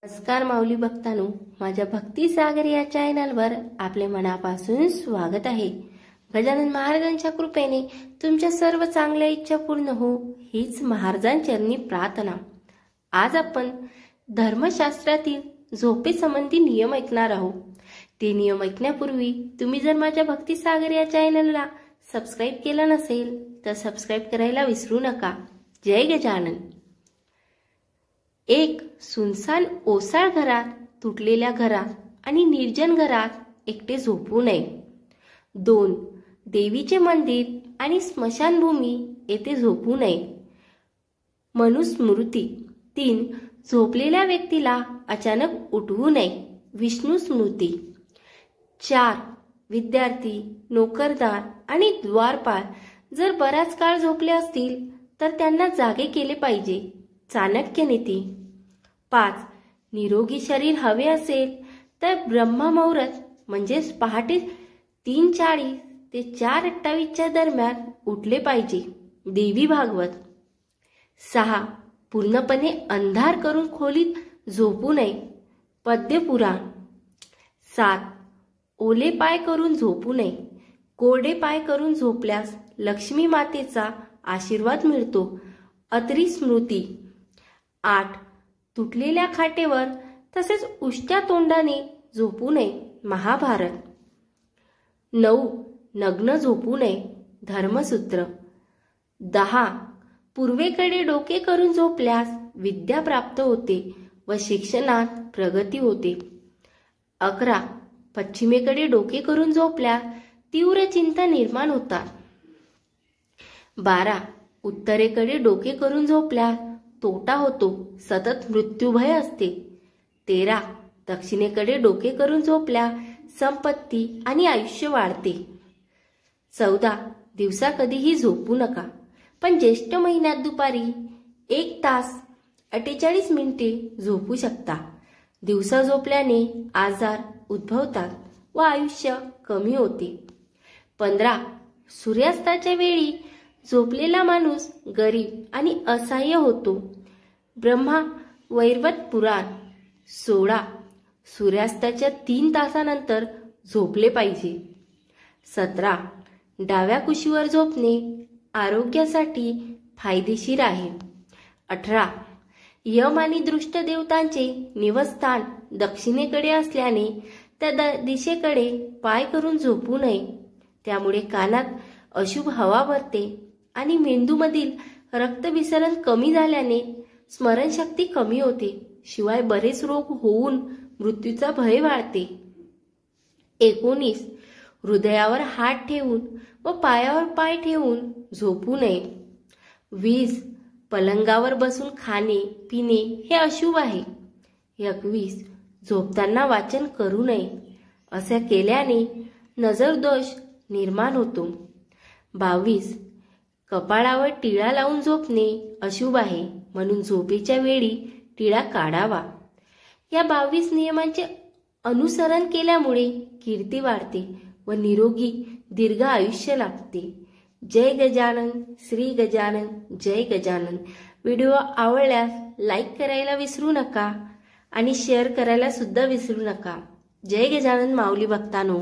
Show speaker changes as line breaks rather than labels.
नमस्कार माऊली भक्तांनो, माझ्या भक्ती सागर या चॅनलवर आपले मनापासून स्वागत आहे। गजानन महाराजांच्या कृपेने तुमच्या सर्व चांगल्या इच्छा पूर्ण हो हीच महाराजांचरणी प्रार्थना। आज आपण धर्मशास्त्रातील झोपेसंबंधी नियम ऐकणार आहोत। ते नियम ऐकण्यापूर्वी तुम्ही जर माझ्या भक्ती सागर या चॅनलला सबस्क्राइब केलं नसेल तर सबस्क्राइब करायला विसरू नका। जय गजानन। एक सुनसान ओसाळ घरात, तुटलेल्या घरात आणि निर्जन घरात एकटे झोपू नये। 2 देवीचे मंदिर आणि स्मशानभूमी येथे झोपू नये। मनुस्मृती। 3 झोपलेल्या व्यक्तीला अचानक उठवू नये। विष्णू स्मृती। 4 विद्यार्थी, नोकरदार आणि द्वारपाल जर बराच काळ झोपले असतील तर त्यांना जागे केले पाहिजे। चाणक्य नीती। 5 निरोगी शरीर हवे असेल तर ब्रह्ममुहूर्त म्हणजेच पहाटे 3:40 ते 4:28 दरम्यान उठले पाहिजे। देवी भागवत। 6 पूर्णपणे अंधार करून खोलीत झोपू नये। पद्यपुराण। 7 ओले पाय करून झोपू नये। कोरडे पाय करून झोपल्यास लक्ष्मी मातेचा आशीर्वाद मिळतो। अत्री स्मृती। 8 तुटलेल्या खाटेवर तसेच उष्ट्या तोंडाने झोपू नये। महाभारत। 9 नग्न झोपू नये। धर्मसूत्र। 10 पूर्वेकडे डोके करून झोपल्यास विद्या प्राप्त होते व शिक्षणात प्रगती होते। 11 पश्चिमेकडे डोके करून झोपल्यास तीव्र चिंता निर्माण होतात। 12 उत्तरेकडे डोके करून झोपल्यास तोटा होतो, सतत मृत्यूभय असते। 13 दक्षिणेकडे डोके करून झोपल्यास संपत्ती आणि आयुष्य वाढते। 14 दिवसा कधीही झोपू नका, पण ज्येष्ठ महिन्यात दुपारी 1 तास 48 मिनिटे झोपू शकता। दिवसा झोपल्याने आजार उद्भवतात व आयुष्य कमी होते। 15 सूर्यास्ताच्या वेळी झोपलेला माणूस गरीब आणि असहाय्य होतो। ब्रह्मा वैवर्त पुराण। 16 सूर्यास्ताच्या 3 तासानंतर झोपले पाहिजे। 17 डाव्या कुशीवर झोपणे आरोग्यासाठी फायदेशीर आहे। 18 यम आणि दृष्ट देवतांचे निवासस्थान दक्षिणेकडे असल्याने त्या दिशेकडे पाय करून झोपू नये, त्यामुळे कानात अशुभ हवा भरते आणि मेंदूमधील रक्तभिसरण कमी झाल्याने स्मरणशक्ती कमी होते, शिवाय बरेच रोग होऊन मृत्यूचा भय वाढते। 19 हृदयावर हात ठेवून व पायावर पाय ठेवून झोपू नये। 20 पलंगावर बसून खाणे पिणे हे अशुभ आहे। 21 झोपताना वाचन करू नये, असे केल्याने नजर दोष निर्माण होतो। 22 कपाळावर टिळा लावून झोपणे अशुभ आहे, म्हणून झोपेच्या वेळी टिळा काढावा। या 22 नियमांचे अनुसरण केल्यामुळे कीर्ती वाढते व निरोगी दीर्घ आयुष्य लाभते। जय गजानन, श्री गजानन, जय गजानन। व्हिडिओ आवडल्यास लाईक करायला विसरू नका आणि शेअर करायला सुद्धा विसरू नका। जय गजानन माऊली भक्तांनो।